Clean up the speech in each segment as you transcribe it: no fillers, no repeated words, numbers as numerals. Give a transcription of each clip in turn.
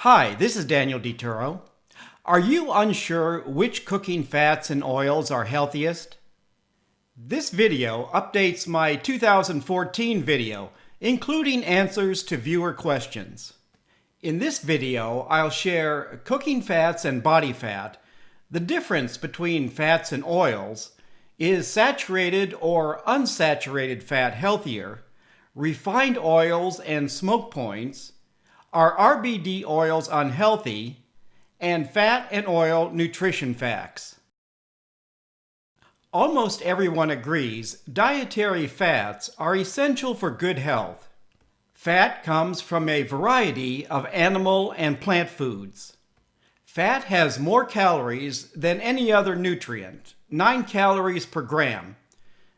Hi, this is Daniel DiTuro. Are you unsure which cooking fats and oils are healthiest? This video updates my 2014 video, including answers to viewer questions. In this video, I'll share cooking fats and body fat, the difference between fats and oils, is saturated or unsaturated fat healthier, refined oils and smoke points, are RBD oils unhealthy, and fat and oil nutrition facts. Almost everyone agrees dietary fats are essential for good health. Fat comes from a variety of animal and plant foods. Fat has more calories than any other nutrient, 9 calories per gram,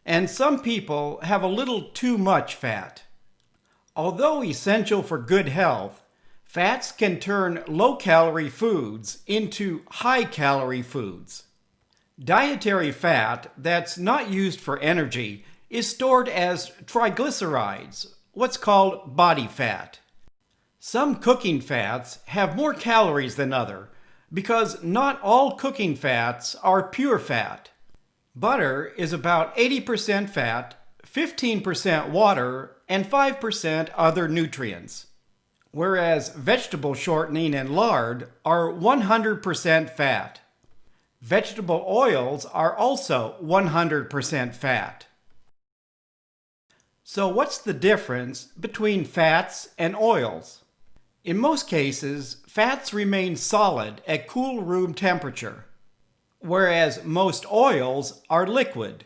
and some people have a little too much fat. Although essential for good health, fats can turn low-calorie foods into high-calorie foods. Dietary fat that's not used for energy is stored as triglycerides, what's called body fat. Some cooking fats have more calories than others because not all cooking fats are pure fat. Butter is about 80% fat, 15% water, and 5% other nutrients, whereas vegetable shortening and lard are 100% fat. Vegetable oils are also 100% fat. So what's the difference between fats and oils? In most cases, fats remain solid at cool room temperature, whereas most oils are liquid.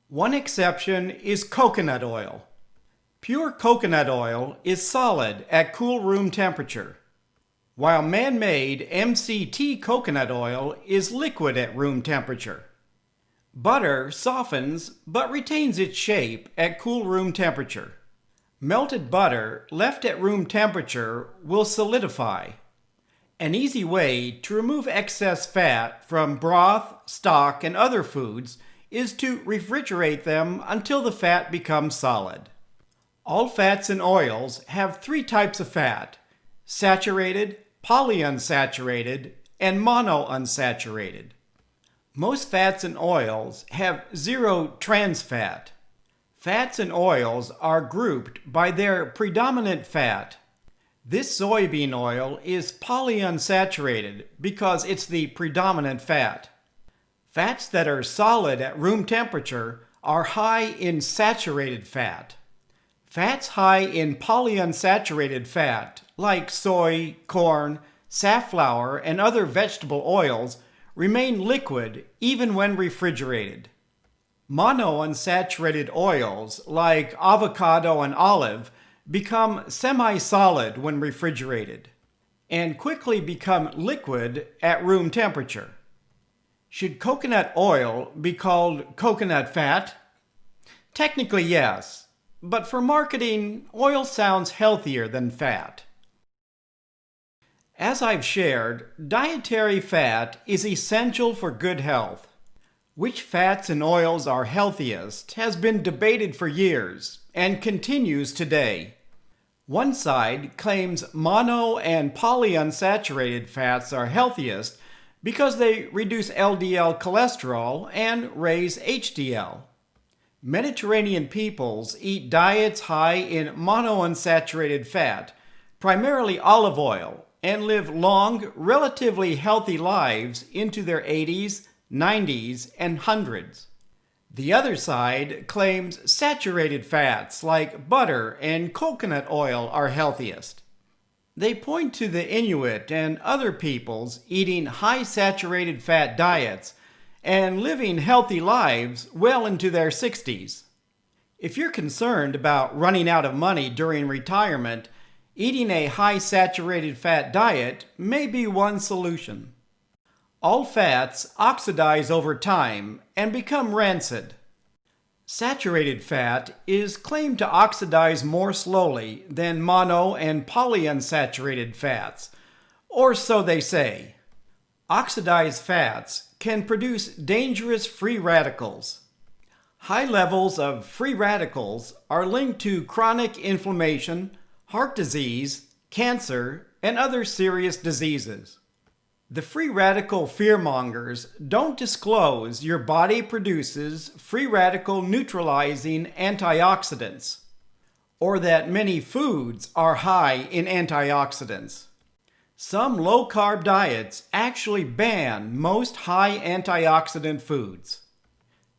One exception is coconut oil. Pure coconut oil is solid at cool room temperature, while man-made MCT coconut oil is liquid at room temperature. Butter softens but retains its shape at cool room temperature. Melted butter left at room temperature will solidify. An easy way to remove excess fat from broth, stock, and other foods is to refrigerate them until the fat becomes solid. All fats and oils have 3 types of fat: saturated, polyunsaturated, and monounsaturated. Most fats and oils have 0 trans fat. Fats and oils are grouped by their predominant fat. This soybean oil is polyunsaturated because it's the predominant fat. Fats that are solid at room temperature are high in saturated fat. Fats high in polyunsaturated fat, like soy, corn, safflower, and other vegetable oils, remain liquid even when refrigerated. Monounsaturated oils, like avocado and olive, become semi-solid when refrigerated, and quickly become liquid at room temperature. Should coconut oil be called coconut fat? Technically, yes, but for marketing, oil sounds healthier than fat. As I've shared, dietary fat is essential for good health. Which fats and oils are healthiest has been debated for years and continues today. One side claims mono and polyunsaturated fats are healthiest because they reduce LDL cholesterol and raise HDL. Mediterranean peoples eat diets high in monounsaturated fat, primarily olive oil, and live long, relatively healthy lives into their 80s, 90s, and 100s. The other side claims saturated fats like butter and coconut oil are healthiest. They point to the Inuit and other peoples eating high saturated fat diets and living healthy lives well into their 60s. If you're concerned about running out of money during retirement, eating a high saturated fat diet may be one solution. All fats oxidize over time and become rancid. Saturated fat is claimed to oxidize more slowly than mono and polyunsaturated fats, or so they say. Oxidized fats can produce dangerous free radicals. High levels of free radicals are linked to chronic inflammation, heart disease, cancer, and other serious diseases. The free radical fearmongers don't disclose your body produces free radical neutralizing antioxidants, or that many foods are high in antioxidants. Some low-carb diets actually ban most high antioxidant foods.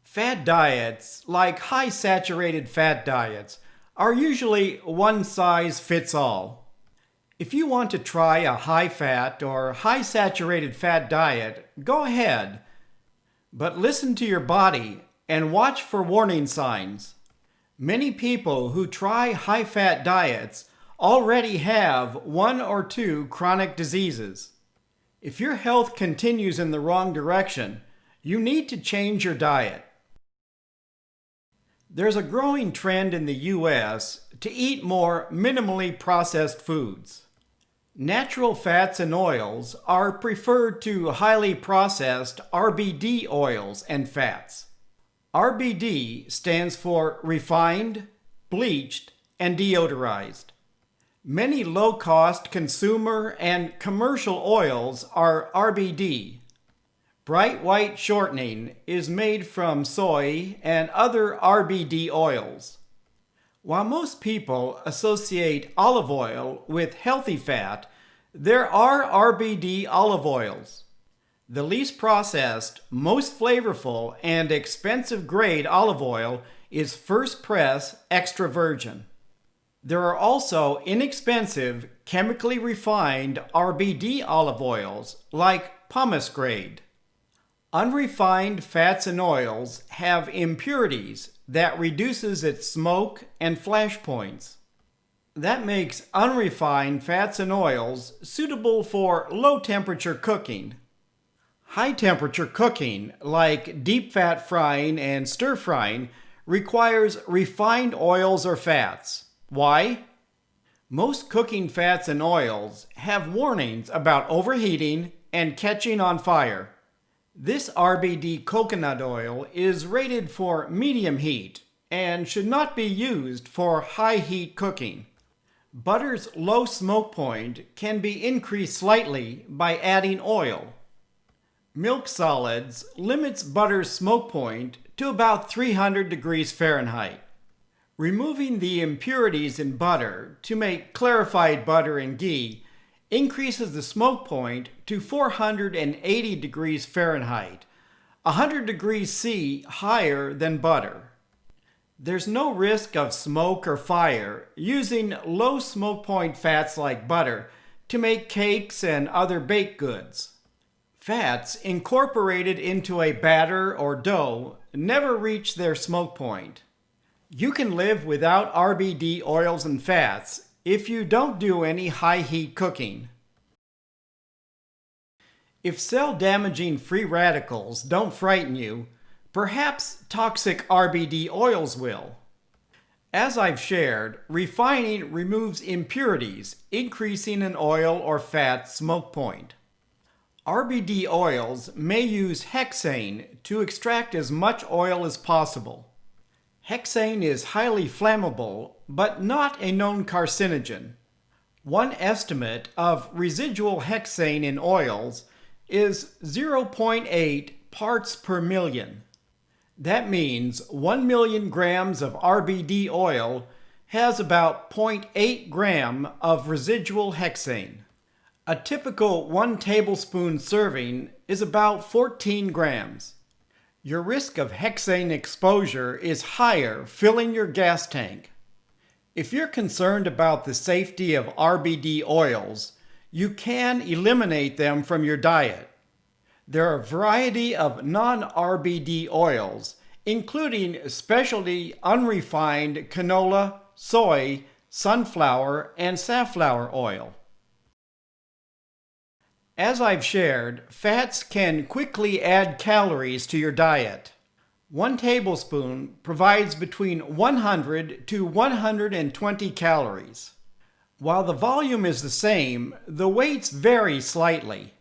Fad diets, like high saturated fat diets, are usually one size fits all. If you want to try a high-fat or high-saturated fat diet, go ahead. But listen to your body and watch for warning signs. Many people who try high-fat diets already have one or two chronic diseases. If your health continues in the wrong direction, you need to change your diet. There's a growing trend in the U.S. to eat more minimally processed foods. Natural fats and oils are preferred to highly processed RBD oils and fats. RBD stands for refined, bleached, and deodorized. Many low-cost consumer and commercial oils are RBD. Bright white shortening is made from soy and other RBD oils. While most people associate olive oil with healthy fat, there are RBD olive oils. The least processed, most flavorful, and expensive grade olive oil is first press extra virgin. There are also inexpensive, chemically refined RBD olive oils like pumice grade. Unrefined fats and oils have impurities that reduces its smoke and flash points. That makes unrefined fats and oils suitable for low-temperature cooking. High-temperature cooking, like deep fat frying and stir frying, requires refined oils or fats. Why? Most cooking fats and oils have warnings about overheating and catching on fire. This RBD coconut oil is rated for medium heat and should not be used for high heat cooking. Butter's low smoke point can be increased slightly by adding oil. Milk solids limits butter's smoke point to about 300 degrees Fahrenheit. Removing the impurities in butter to make clarified butter and ghee increases the smoke point to 480 degrees Fahrenheit, 100 degrees C higher than butter. There's no risk of smoke or fire using low smoke point fats like butter to make cakes and other baked goods. Fats incorporated into a batter or dough never reach their smoke point. You can live without RBD oils and fats if you don't do any high heat cooking. If cell-damaging free radicals don't frighten you, perhaps toxic RBD oils will. As I've shared, refining removes impurities, increasing an oil or fat smoke point. RBD oils may use hexane to extract as much oil as possible. Hexane is highly flammable, but not a known carcinogen. One estimate of residual hexane in oils is 0.8 parts per million. That means 1 million grams of RBD oil has about 0.8 gram of residual hexane. A typical 1 tablespoon serving is about 14 grams. Your risk of hexane exposure is higher filling your gas tank. If you're concerned about the safety of RBD oils, you can eliminate them from your diet. There are a variety of non-RBD oils, including specialty unrefined canola, soy, sunflower, and safflower oil. As I've shared, fats can quickly add calories to your diet. 1 tablespoon provides between 100 to 120 calories. While the volume is the same, the weights vary slightly.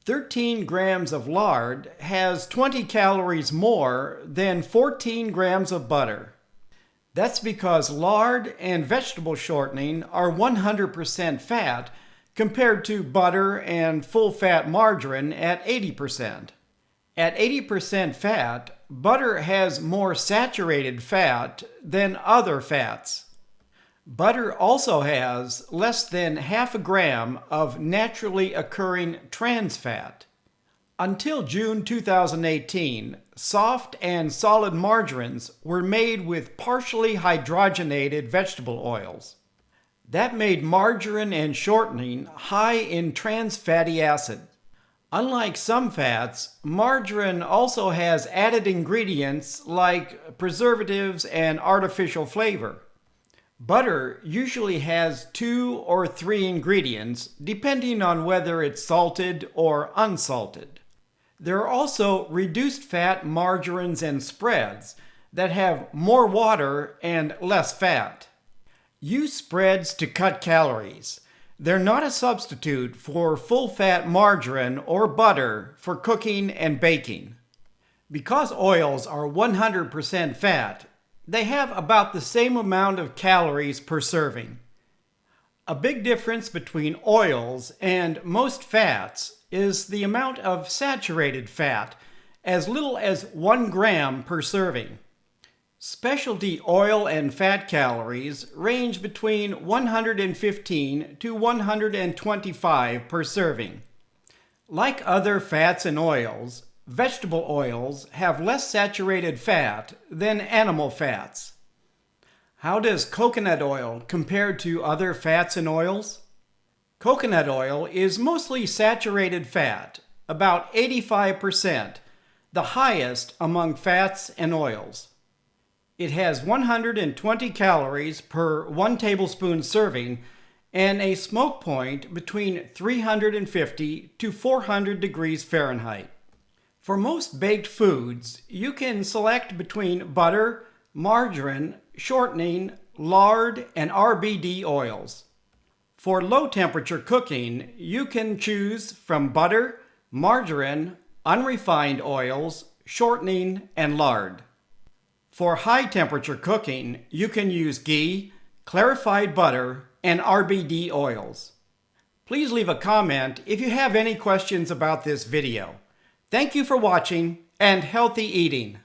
13 grams of lard has 20 calories more than 14 grams of butter. That's because lard and vegetable shortening are 100% fat compared to butter and full-fat margarine at 80%. At 80% fat, butter has more saturated fat than other fats. Butter also has less than half a gram of naturally occurring trans fat. Until June 2018, soft and solid margarines were made with partially hydrogenated vegetable oils. That made margarine and shortening high in trans fatty acid. Unlike some fats, margarine also has added ingredients like preservatives and artificial flavor. Butter usually has 2 or 3 ingredients, depending on whether it's salted or unsalted. There are also reduced fat margarines and spreads that have more water and less fat. Use spreads to cut calories. They're not a substitute for full-fat margarine or butter for cooking and baking. Because oils are 100% fat, they have about the same amount of calories per serving. A big difference between oils and most fats is the amount of saturated fat, as little as 1 gram per serving. Specialty oil and fat calories range between 115 to 125 per serving. Like other fats and oils, vegetable oils have less saturated fat than animal fats. How does coconut oil compare to other fats and oils? Coconut oil is mostly saturated fat, about 85%, the highest among fats and oils. It has 120 calories per 1 tablespoon serving and a smoke point between 350 to 400 degrees Fahrenheit. For most baked foods, you can select between butter, margarine, shortening, lard, and RBD oils. For low-temperature cooking, you can choose from butter, margarine, unrefined oils, shortening, and lard. For high-temperature cooking, you can use ghee, clarified butter, and RBD oils. Please leave a comment if you have any questions about this video. Thank you for watching, and healthy eating!